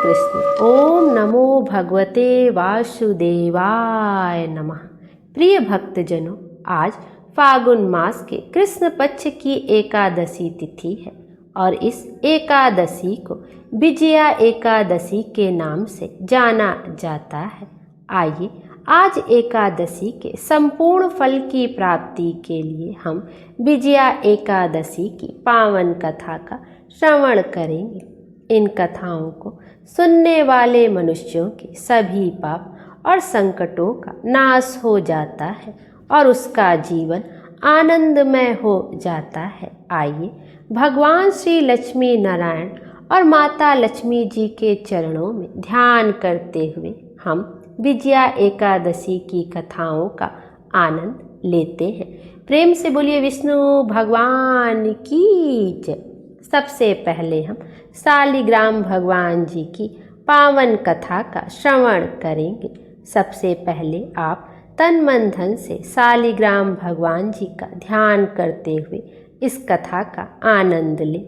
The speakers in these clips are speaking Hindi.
कृष्ण। ओम नमो भगवते वासुदेवाय नमः। प्रिय भक्तजनों, आज फागुन मास के कृष्ण पक्ष की एकादशी तिथि है और इस एकादशी को विजया एकादशी के नाम से जाना जाता है। आइए आज एकादशी के संपूर्ण फल की प्राप्ति के लिए हम विजया एकादशी की पावन कथा का श्रवण करेंगे। इन कथाओं को सुनने वाले मनुष्यों के सभी पाप और संकटों का नाश हो जाता है और उसका जीवन आनंदमय हो जाता है। आइए भगवान श्री लक्ष्मी नारायण और माता लक्ष्मी जी के चरणों में ध्यान करते हुए हम विजया एकादशी की कथाओं का आनंद लेते हैं। प्रेम से बोलिए विष्णु भगवान की जय। सबसे पहले हम शालिग्राम भगवान जी की पावन कथा का श्रवण करेंगे। सबसे पहले आप तन मन धन से शालिग्राम भगवान जी का ध्यान करते हुए इस कथा का आनंद लें।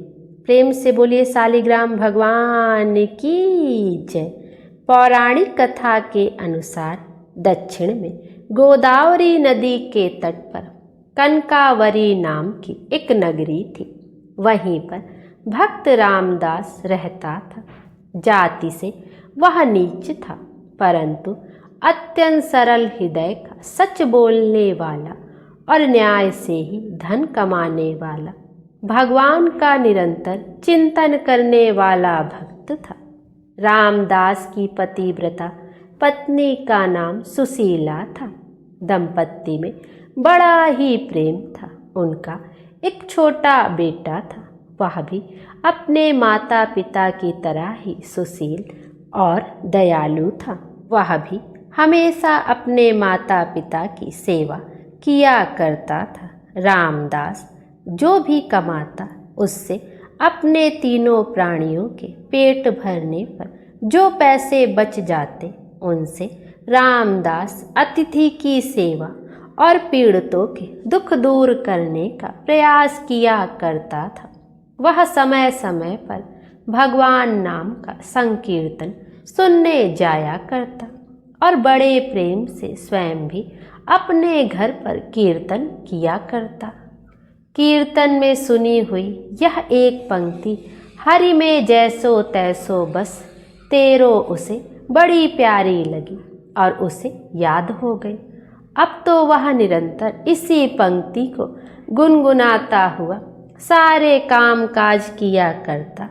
प्रेम से बोलिए शालिग्राम भगवान की जय। पौराणिक कथा के अनुसार दक्षिण में गोदावरी नदी के तट पर कनकावरी नाम की एक नगरी थी। वहीं पर भक्त रामदास रहता था। जाति से वह नीच था, परंतु अत्यंत सरल हृदय का, सच बोलने वाला और न्याय से ही धन कमाने वाला, भगवान का निरंतर चिंतन करने वाला भक्त था। रामदास की पतिव्रता पत्नी का नाम सुशीला था। दंपत्ति में बड़ा ही प्रेम था। उनका एक छोटा बेटा था। वह भी अपने माता पिता की तरह ही सुशील और दयालु था। वह भी हमेशा अपने माता पिता की सेवा किया करता था। रामदास जो भी कमाता उससे अपने तीनों प्राणियों के पेट भरने पर जो पैसे बच जाते उनसे रामदास अतिथि की सेवा और पीड़ितों के दुख दूर करने का प्रयास किया करता था। वह समय समय पर भगवान नाम का संकीर्तन सुनने जाया करता और बड़े प्रेम से स्वयं भी अपने घर पर कीर्तन किया करता। कीर्तन में सुनी हुई यह एक पंक्ति हरि में जैसो तैसो बस तेरो उसे बड़ी प्यारी लगी और उसे याद हो गई। अब तो वह निरंतर इसी पंक्ति को गुनगुनाता हुआ सारे काम काज किया करता।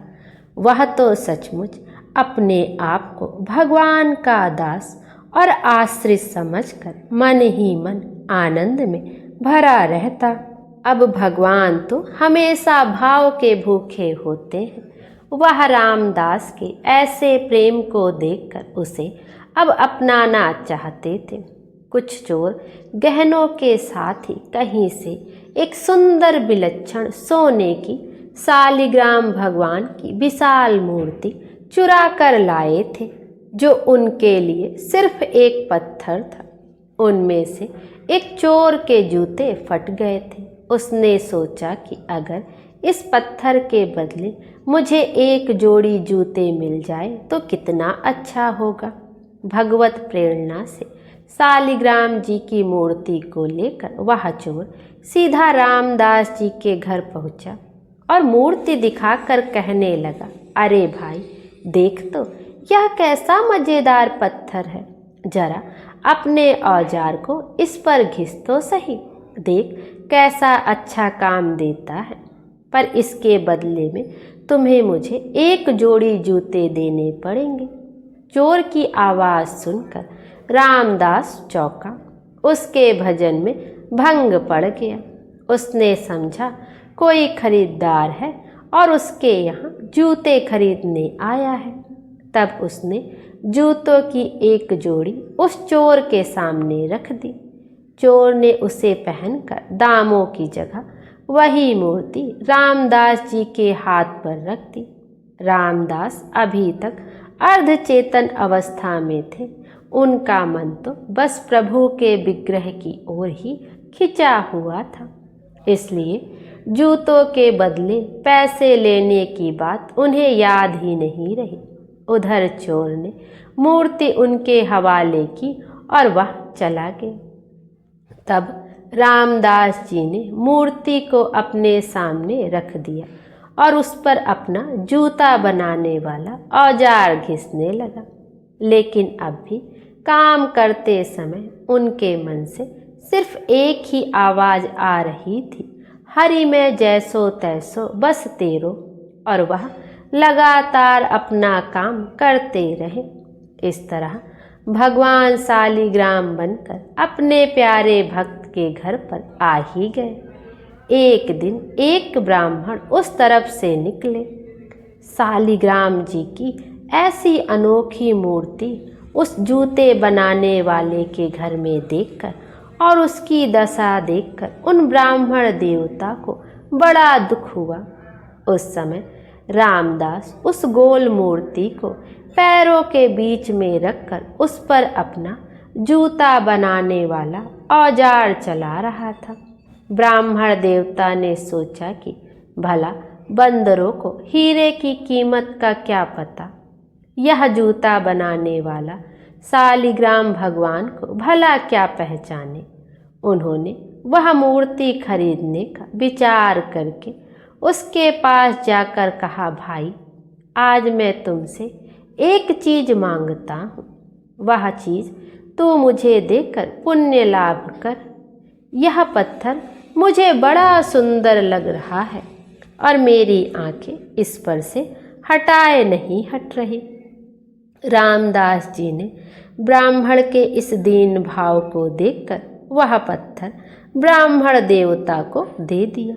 वह तो सचमुच अपने आप को भगवान का दास और आश्रित समझकर मन ही मन आनंद में भरा रहता। अब भगवान तो हमेशा भाव के भूखे होते हैं। वह रामदास के ऐसे प्रेम को देखकर उसे अब अपनाना चाहते थे। कुछ चोर गहनों के साथ ही कहीं से एक सुंदर विलक्षण सोने की शालिग्राम भगवान की विशाल मूर्ति चुरा कर लाए थे, जो उनके लिए सिर्फ एक पत्थर था। उनमें से एक चोर के जूते फट गए थे। उसने सोचा कि अगर इस पत्थर के बदले मुझे एक जोड़ी जूते मिल जाए तो कितना अच्छा होगा। भगवत प्रेरणा से शालिग्राम जी की मूर्ति को लेकर वह चोर सीधा रामदास जी के घर पहुंचा और मूर्ति दिखाकर कहने लगा, अरे भाई देख तो, यह कैसा मजेदार पत्थर है। जरा अपने औजार को इस पर घिस तो सही, देख कैसा अच्छा काम देता है। पर इसके बदले में तुम्हें मुझे एक जोड़ी जूते देने पड़ेंगे। चोर की आवाज़ सुनकर रामदास चौंका। उसके भजन में भंग पड़ गया। उसने समझा कोई खरीदार है और उसके यहाँ जूते खरीदने आया है। तब उसने जूतों की एक जोड़ी उस चोर के सामने रख दी। चोर ने उसे पहनकर दामों की जगह वही मूर्ति रामदास जी के हाथ पर रख दी। रामदास अभी तक अर्धचेतन अवस्था में थे। उनका मन तो बस प्रभु के विग्रह की ओर ही खिंचा हुआ था। इसलिए जूतों के बदले पैसे लेने की बात उन्हें याद ही नहीं रही। उधर चोर ने मूर्ति उनके हवाले की और वह चला गया। तब रामदास जी ने मूर्ति को अपने सामने रख दिया और उस पर अपना जूता बनाने वाला औजार घिसने लगा। लेकिन अब भी काम करते समय उनके मन से सिर्फ एक ही आवाज़ आ रही थी, हरि में जैसो तैसो बस तेरो। और वह लगातार अपना काम करते रहे। इस तरह भगवान सालिग्राम बनकर अपने प्यारे भक्त के घर पर आ ही गए। एक दिन एक ब्राह्मण उस तरफ से निकले। सालिग्राम जी की ऐसी अनोखी मूर्ति उस जूते बनाने वाले के घर में देखकर और उसकी दशा देखकर उन ब्राह्मण देवता को बड़ा दुख हुआ। उस समय रामदास उस गोल मूर्ति को पैरों के बीच में रखकर उस पर अपना जूता बनाने वाला औजार चला रहा था। ब्राह्मण देवता ने सोचा कि भला बंदरों को हीरे की कीमत का क्या पता, यह जूता बनाने वाला सालिग्राम भगवान को भला क्या पहचाने। उन्होंने वह मूर्ति खरीदने का विचार करके उसके पास जाकर कहा, भाई आज मैं तुमसे एक चीज मांगता हूँ, वह चीज तू मुझे देकर पुण्य लाभ कर। यह पत्थर मुझे बड़ा सुंदर लग रहा है और मेरी आंखें इस पर से हटाए नहीं हट रही। रामदास जी ने ब्राह्मण के इस दीन भाव को देखकर वह पत्थर ब्राह्मण देवता को दे दिया।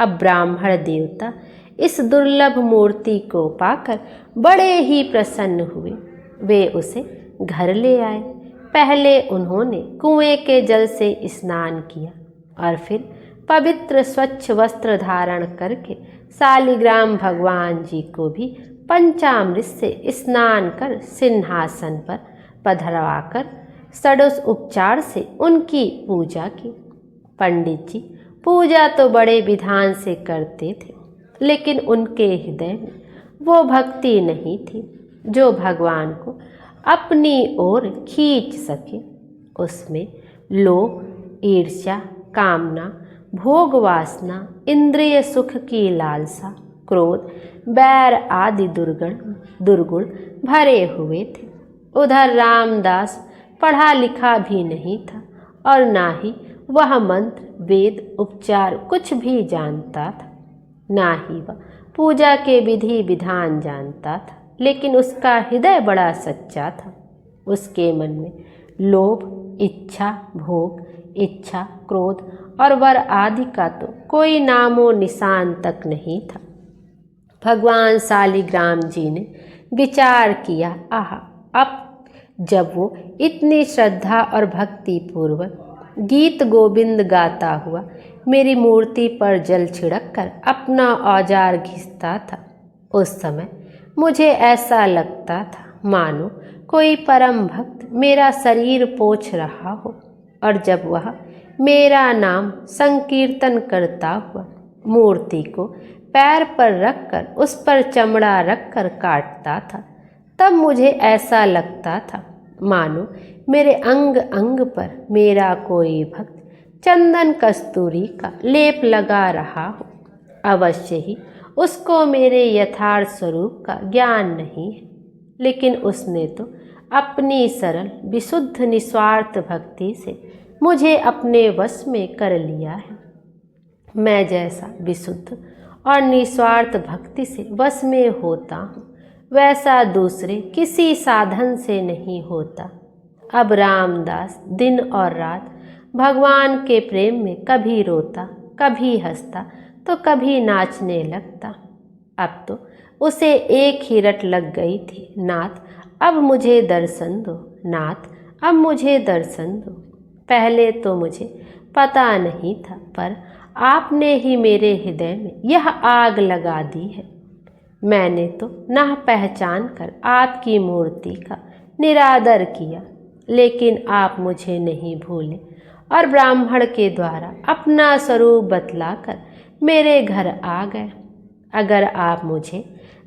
अब ब्राह्मण देवता इस दुर्लभ मूर्ति को पाकर बड़े ही प्रसन्न हुए। वे उसे घर ले आए। पहले उन्होंने कुएं के जल से स्नान किया और फिर पवित्र स्वच्छ वस्त्र धारण करके सालिग्राम भगवान जी को भी पंचामृत से स्नान कर सिंहासन पर पधरवाकर षोडश उपचार से उनकी पूजा की। पंडित जी पूजा तो बड़े विधान से करते थे, लेकिन उनके हृदय में वो भक्ति नहीं थी जो भगवान को अपनी ओर खींच सके। उसमें लोभ, ईर्ष्या, कामना, भोग वासना, इंद्रिय सुख की लालसा, क्रोध, बैर आदि दुर्गुण भरे हुए थे। उधर रामदास पढ़ा लिखा भी नहीं था और ना ही वह मंत्र, वेद, उपचार कुछ भी जानता था, ना ही वह पूजा के विधि विधान जानता था। लेकिन उसका हृदय बड़ा सच्चा था। उसके मन में लोभ, इच्छा, भोग, इच्छा, क्रोध और वर आदि का तो कोई नामो निशान तक नहीं था। भगवान सालिग्राम जी ने विचार किया, आहा, अब जब वो इतनी श्रद्धा और भक्ति पूर्वक गीत गोविंद गाता हुआ मेरी मूर्ति पर जल छिड़क कर अपना औजार घिसता था, उस समय मुझे ऐसा लगता था मानो कोई परम भक्त मेरा शरीर पोंछ रहा हो और जब वह मेरा नाम संकीर्तन करता हुआ मूर्ति को पैर पर रखकर उस पर चमड़ा रखकर काटता था, तब मुझे ऐसा लगता था मानो मेरे अंग अंग पर मेरा कोई भक्त चंदन कस्तूरी का लेप लगा रहा हो। अवश्य ही उसको मेरे यथार्थ स्वरूप का ज्ञान नहीं है, लेकिन उसने तो अपनी सरल विशुद्ध निस्वार्थ भक्ति से मुझे अपने वश में कर लिया है। मैं जैसा विशुद्ध और निस्वार्थ भक्ति से वश में होता हूँ, वैसा दूसरे किसी साधन से नहीं होता। अब रामदास दिन और रात भगवान के प्रेम में कभी रोता, कभी हंसता तो कभी नाचने लगता। अब तो उसे एक ही रट लग गई थी, नाथ अब मुझे दर्शन दो, नाथ अब मुझे दर्शन दो। पहले तो मुझे पता नहीं था, पर आपने ही मेरे हृदय में यह आग लगा दी है। मैंने तो ना पहचान कर आपकी मूर्ति का निरादर किया, लेकिन आप मुझे नहीं भूले और ब्राह्मण के द्वारा अपना स्वरूप बतलाकर मेरे घर आ गए। अगर आप मुझे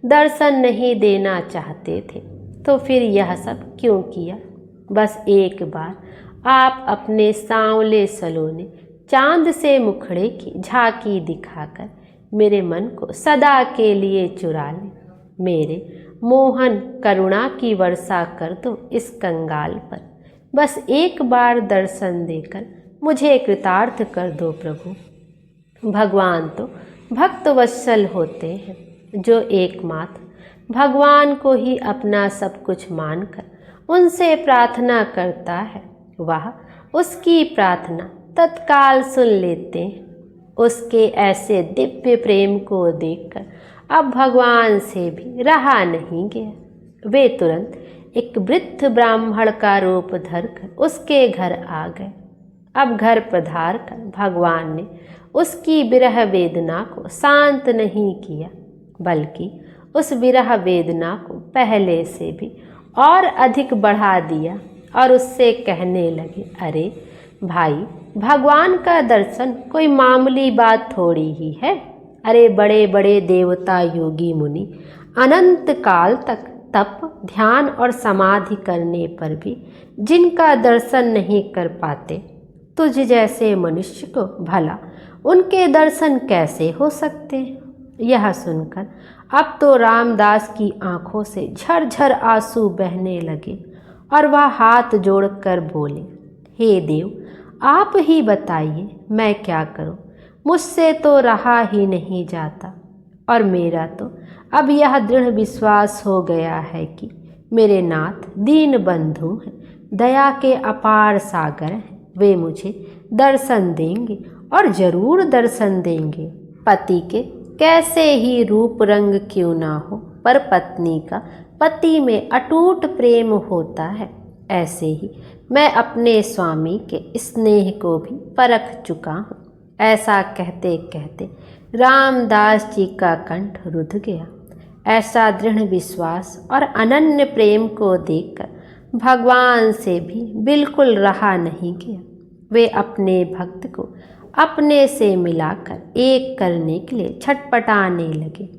दर्शन नहीं देना चाहते थे तो फिर यह सब क्यों किया? बस एक बार आप अपने सांवले सलोने चांद से मुखड़े की झांकी दिखाकर मेरे मन को सदा के लिए चुरा लें। मेरे मोहन करुणा की वर्षा कर दो इस कंगाल पर। बस एक बार दर्शन देकर मुझे कृतार्थ कर दो प्रभु। भगवान तो भक्त वत्सल होते हैं। जो एकमात्र भगवान को ही अपना सब कुछ मानकर उनसे प्रार्थना करता है वह उसकी प्रार्थना तत्काल सुन लेते हैं। उसके ऐसे दिव्य प्रेम को देखकर अब भगवान से भी रहा नहीं गया। वे तुरंत एक वृद्ध ब्राह्मण का रूप धरकर उसके घर आ गए। अब घर पधार कर भगवान ने उसकी विरह वेदना को शांत नहीं किया, बल्कि उस विरह वेदना को पहले से भी और अधिक बढ़ा दिया और उससे कहने लगे, अरे भाई, भगवान का दर्शन कोई मामूली बात थोड़ी ही है। अरे बड़े बड़े देवता योगी मुनि अनंत काल तक तप ध्यान और समाधि करने पर भी जिनका दर्शन नहीं कर पाते, तुझ जैसे मनुष्य को भला उनके दर्शन कैसे हो सकते? यह सुनकर अब तो रामदास की आंखों से झरझर आंसू बहने लगे और वह हाथ जोड़कर बोले, हे देव, आप ही बताइए मैं क्या करूं? मुझसे तो रहा ही नहीं जाता और मेरा तो अब यह दृढ़ विश्वास हो गया है कि मेरे नाथ दीन बंधु हैं, दया के अपार सागर हैं। वे मुझे दर्शन देंगे और जरूर दर्शन देंगे। पति के कैसे ही रूप रंग क्यों ना हो, पर पत्नी का पति में अटूट प्रेम होता है। ऐसे ही मैं अपने स्वामी के स्नेह को भी परख चुका हूँ। ऐसा कहते कहते रामदास जी का कंठ रुध गया। ऐसा दृढ़ विश्वास और अनन्य प्रेम को देखकर भगवान से भी बिल्कुल रहा नहीं गया। वे अपने भक्त को अपने से मिलाकर एक करने के लिए छटपटाने लगे।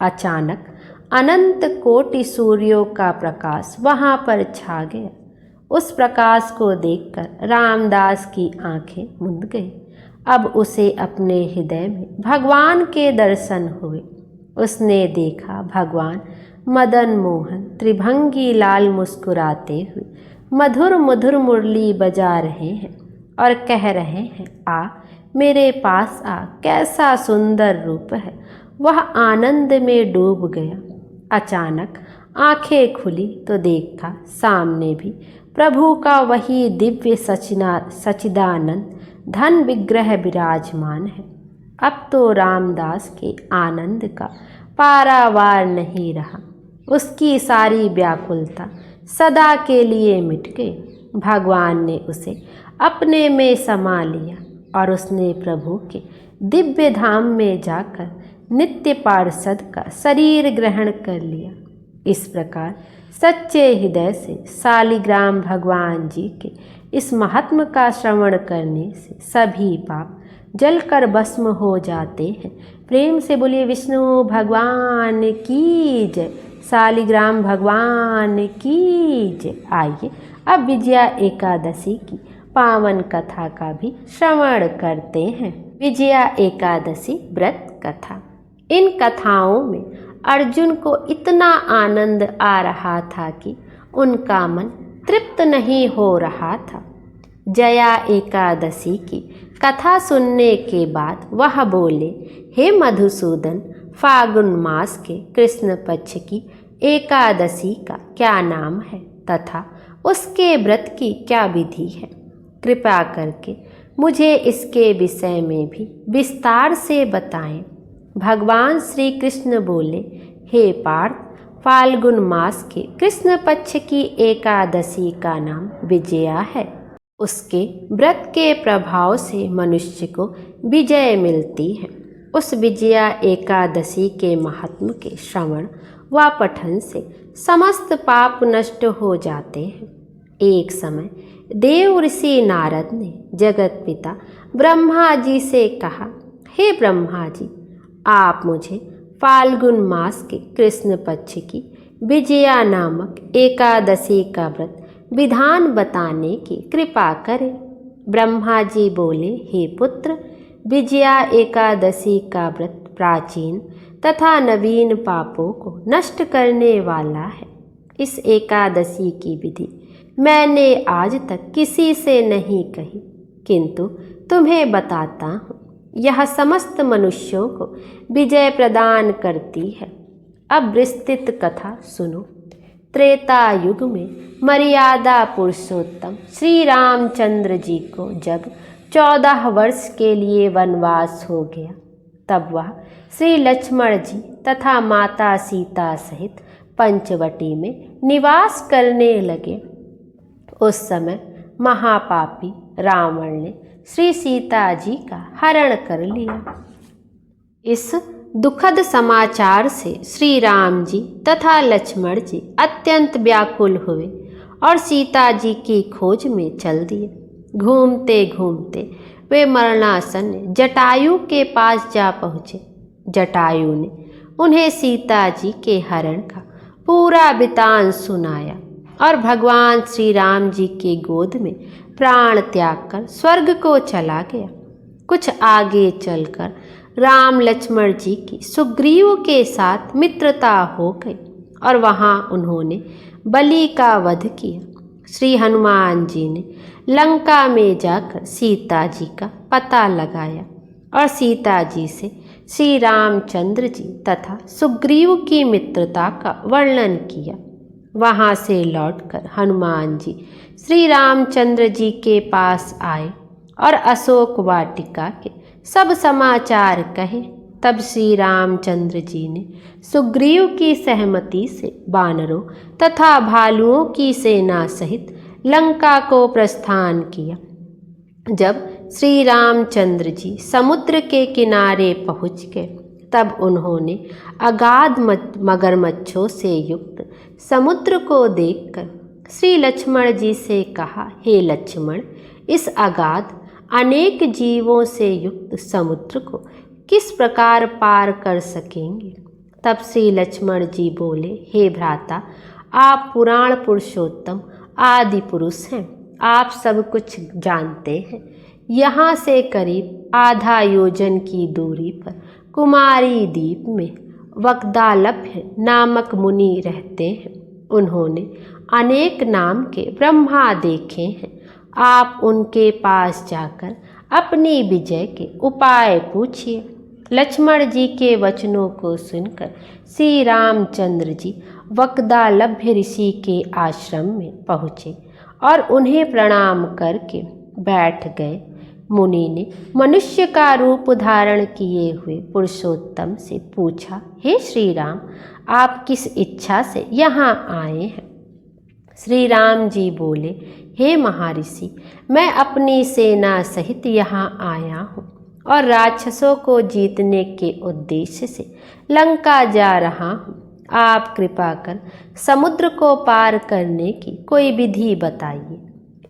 अचानक अनंत कोटि सूर्यों का प्रकाश वहाँ पर छा गया। उस प्रकाश को देखकर रामदास की आंखें मूंद गई। अब उसे अपने हृदय में भगवान के दर्शन हुए। उसने देखा भगवान मदन मोहन त्रिभंगी लाल मुस्कुराते हुए मधुर मधुर मुरली बजा रहे हैं और कह रहे हैं, आ मेरे पास आ, कैसा सुंदर रूप है। वह आनंद में डूब गया। अचानक आंखें खुली तो देखा सामने भी प्रभु का वही दिव्य सच्चिदानंद धन विग्रह विराजमान है। अब तो रामदास के आनंद का पारावार नहीं रहा। उसकी सारी व्याकुलता सदा के लिए मिट गई। भगवान ने उसे अपने में समा लिया और उसने प्रभु के दिव्य धाम में जाकर नित्य पार्षद का शरीर ग्रहण कर लिया। इस प्रकार सच्चे हृदय से शालिग्राम भगवान जी के इस महात्म का श्रवण करने से सभी पाप जलकर भस्म हो जाते हैं। प्रेम से बोलिए विष्णु भगवान की जय, शालिग्राम भगवान की जय। आइए अब विजया एकादशी की पावन कथा का भी श्रवण करते हैं। विजया एकादशी व्रत कथा। इन कथाओं में अर्जुन को इतना आनंद आ रहा था कि उनका मन तृप्त नहीं हो रहा था। जया एकादशी की कथा सुनने के बाद वह बोले, हे मधुसूदन, फागुन मास के कृष्ण पक्ष की एकादशी का क्या नाम है तथा उसके व्रत की क्या विधि है? कृपा करके मुझे इसके विषय में भी विस्तार से बताएं। भगवान श्री कृष्ण बोले, हे पार्थ, फाल्गुन मास के कृष्ण पक्ष की एकादशी का नाम विजया है। उसके व्रत के प्रभाव से मनुष्य को विजय मिलती है। उस विजया एकादशी के महात्म के श्रवण व पठन से समस्त पाप नष्ट हो जाते हैं। एक समय देव ऋषि नारद ने जगत पिता ब्रह्मा जी से कहा, हे ब्रह्मा जी, आप मुझे फाल्गुन मास के कृष्ण पक्ष की विजया नामक एकादशी का व्रत विधान बताने की कृपा करें। ब्रह्मा जी बोले, हे पुत्र, विजया एकादशी का व्रत प्राचीन तथा नवीन पापों को नष्ट करने वाला है। इस एकादशी की विधि मैंने आज तक किसी से नहीं कही, किंतु तुम्हें बताता हूँ। यह समस्त मनुष्यों को विजय प्रदान करती है। अब विस्तृत कथा सुनो। त्रेता युग में मर्यादा पुरुषोत्तम श्री रामचंद्र जी को जब 14 वर्ष के लिए वनवास हो गया, तब वह श्री लक्ष्मण जी तथा माता सीता सहित पंचवटी में निवास करने लगे। उस समय महापापी रावण ने श्री सीता जी का हरण कर लिया। इस दुखद समाचार से श्री राम जी तथा लक्ष्मण जी अत्यंत व्याकुल हुए और सीता जी की खोज में चल दिए। घूमते घूमते वे मरणासन्न जटायु के पास जा पहुँचे। जटायु ने उन्हें सीता जी के हरण का पूरा वृतांत सुनाया और भगवान श्री राम जी के गोद में प्राण त्याग कर स्वर्ग को चला गया। कुछ आगे चलकर राम लक्ष्मण जी की सुग्रीव के साथ मित्रता हो गई और वहाँ उन्होंने बलि का वध किया। श्री हनुमान जी ने लंका में जाकर सीता जी का पता लगाया और सीता जी से श्री रामचंद्र जी तथा सुग्रीव की मित्रता का वर्णन किया। वहाँ से लौटकर हनुमान जी श्री रामचंद्र जी के पास आए और अशोक वाटिका के सब समाचार कहे। तब श्री रामचंद्र जी ने सुग्रीव की सहमति से वानरों तथा भालुओं की सेना सहित लंका को प्रस्थान किया। जब श्री रामचंद्र जी समुद्र के किनारे पहुँच गए, तब उन्होंने अगाध मगरमच्छों से युक्त समुद्र को देखकर श्री लक्ष्मण जी से कहा, हे लक्ष्मण, इस अगाध अनेक जीवों से युक्त समुद्र को किस प्रकार पार कर सकेंगे? तब श्री लक्ष्मण जी बोले, हे भ्राता, आप पुराण पुरुषोत्तम आदि पुरुष हैं। आप सब कुछ जानते हैं। यहाँ से करीब आधा योजन की दूरी पर कुमारी द्वीप में वक्दालभ्य नामक मुनि रहते हैं। उन्होंने अनेक नाम के ब्रह्मा देखे हैं। आप उनके पास जाकर अपनी विजय के उपाय पूछिए। लक्ष्मण जी के वचनों को सुनकर श्री रामचंद्र जी वक्दालभ्य ऋषि के आश्रम में पहुँचे और उन्हें प्रणाम करके बैठ गए। मुनि ने मनुष्य का रूप धारण किए हुए पुरुषोत्तम से पूछा, हे श्री राम, आप किस इच्छा से यहाँ आए हैं? श्री राम जी बोले, हे महर्षि, मैं अपनी सेना सहित यहाँ आया हूँ और राक्षसों को जीतने के उद्देश्य से लंका जा रहा हूँ। आप कृपा कर समुद्र को पार करने की कोई विधि बताइए।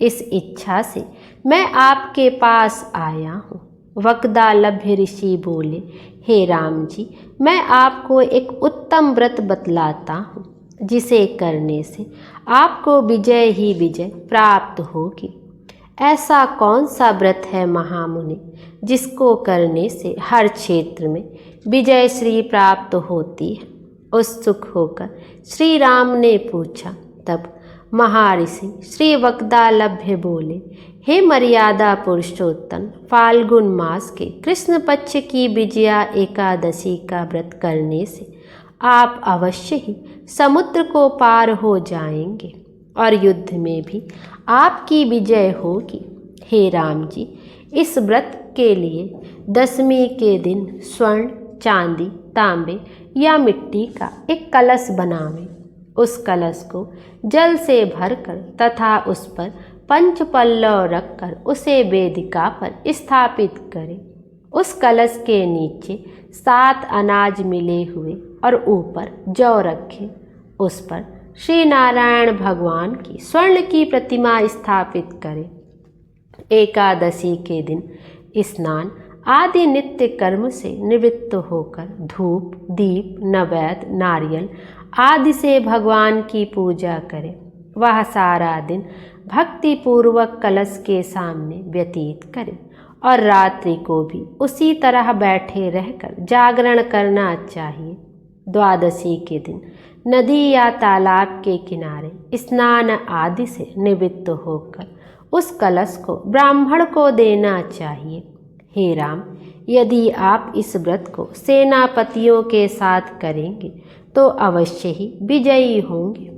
इस इच्छा से मैं आपके पास आया हूँ। वक्दालभ्य ऋषि बोले, हे राम जी, मैं आपको एक उत्तम व्रत बतलाता हूँ, जिसे करने से आपको विजय ही विजय प्राप्त होगी। ऐसा कौन सा व्रत है महामुनि, जिसको करने से हर क्षेत्र में विजय श्री प्राप्त होती है? उत्सुक होकर श्री राम ने पूछा। तब महर्षि श्री वक्दालभ्य बोले, हे मर्यादा पुरुषोत्तम, फाल्गुन मास के कृष्ण पक्ष की विजया एकादशी का व्रत करने से आप अवश्य ही समुद्र को पार हो जाएंगे और युद्ध में भी आपकी विजय होगी। हे राम जी, इस व्रत के लिए दशमी के दिन स्वर्ण, चांदी, तांबे या मिट्टी का एक कलश बनावें। उस कलश को जल से भरकर तथा उस पर पंचपल्लव रखकर उसे वेदिका पर स्थापित करें। उस कलश के नीचे 7 अनाज मिले हुए और ऊपर जौ रखें। उस पर श्री नारायण भगवान की स्वर्ण की प्रतिमा स्थापित करें। एकादशी के दिन स्नान आदि नित्य कर्म से निवृत्त होकर धूप दीप नैवेद्य नारियल आदि से भगवान की पूजा करें। वह सारा दिन भक्ति पूर्वक कलश के सामने व्यतीत करें और रात्रि को भी उसी तरह बैठे रहकर जागरण करना चाहिए। द्वादशी के दिन नदी या तालाब के किनारे स्नान आदि से निवृत्त होकर उस कलश को ब्राह्मण को देना चाहिए। हे राम, यदि आप इस व्रत को सेनापतियों के साथ करेंगे तो अवश्य ही विजयी होंगे।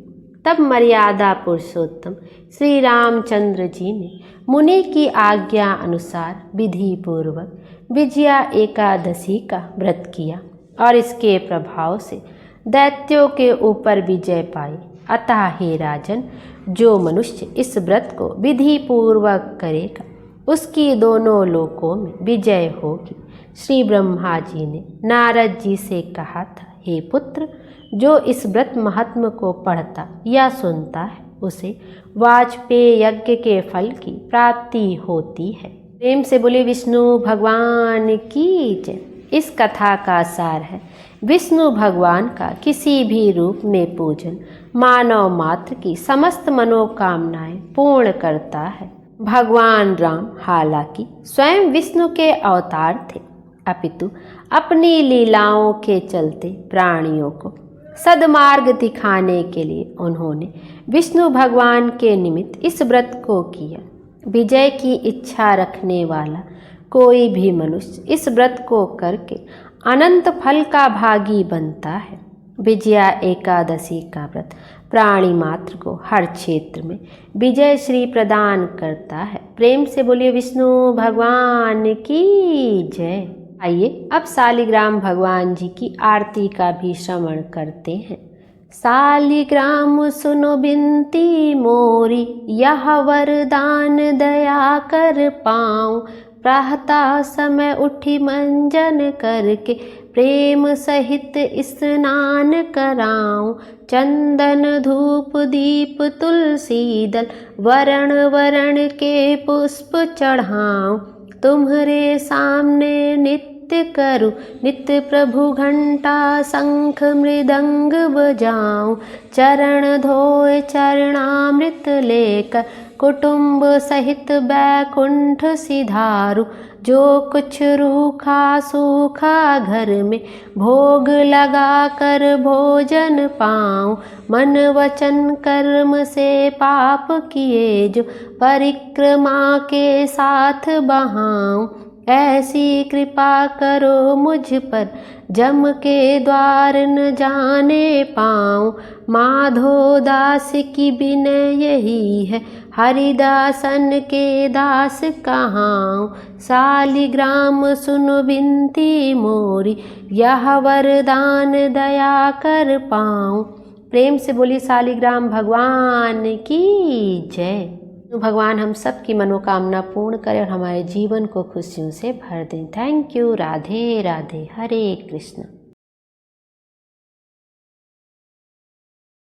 तब मर्यादा पुरुषोत्तम श्री रामचंद्र जी ने मुनि की आज्ञा अनुसार विधि पूर्वक विजया एकादशी का व्रत किया और इसके प्रभाव से दैत्यों के ऊपर विजय पाई। अतः हे राजन, जो मनुष्य इस व्रत को विधि पूर्वक करेगा उसकी दोनों लोकों में विजय होगी। श्री ब्रह्मा जी ने नारद जी से कहा था, हे पुत्र, जो इस व्रत महात्म को पढ़ता या सुनता है उसे वाजपेय यज्ञ के फल की प्राप्ति होती है। प्रेम से बोले विष्णु भगवान की जय। इस कथा का सार है, विष्णु भगवान का किसी भी रूप में पूजन मानव मात्र की समस्त मनोकामनाएं पूर्ण करता है। भगवान राम हालांकि स्वयं विष्णु के अवतार थे, अपितु अपनी लीलाओं के चलते प्राणियों को सद्मार्ग दिखाने के लिए उन्होंने विष्णु भगवान के निमित्त इस व्रत को किया। विजय की इच्छा रखने वाला कोई भी मनुष्य इस व्रत को करके अनंत फल का भागी बनता है। विजया एकादशी का व्रत प्राणी मात्र को हर क्षेत्र में विजय श्री प्रदान करता है। प्रेम से बोलिए विष्णु भगवान की जय। आइए अब शालिग्राम भगवान जी की आरती का भी श्रवण करते हैं। शालिग्राम सुनो बिनती मोरी, यह वरदान दया कर पाऊं। प्रातः समय उठी मंजन करके प्रेम सहित स्नान कराऊं। चंदन धूप दीप तुलसी दल वरण वरण के पुष्प चढ़ाऊं। तुम्हारे सामने नित्य करूं, नित्य प्रभु घंटा शंख मृदंग बजाऊं। चरण धोए चरणामृत लेकर कुटुंब सहित बैकुंठ सिधारू। जो कुछ रूखा सूखा घर में भोग लगा कर भोजन पाऊं। मन वचन कर्म से पाप किए जो परिक्रमा के साथ बहाऊं। ऐसी कृपा करो मुझ पर जम के द्वार न जाने पाऊं। माधो दास की विनय यही है, हरिदासन के दास कहाऊं। शालिग्राम सुनो बिनती मोरी, यह वरदान दया कर पाऊं। प्रेम से बोली शालिग्राम भगवान की जय। भगवान हम सब की मनोकामना पूर्ण करें और हमारे जीवन को खुशियों से भर दें। Thank you. Radhe Radhe. Hare Krishna.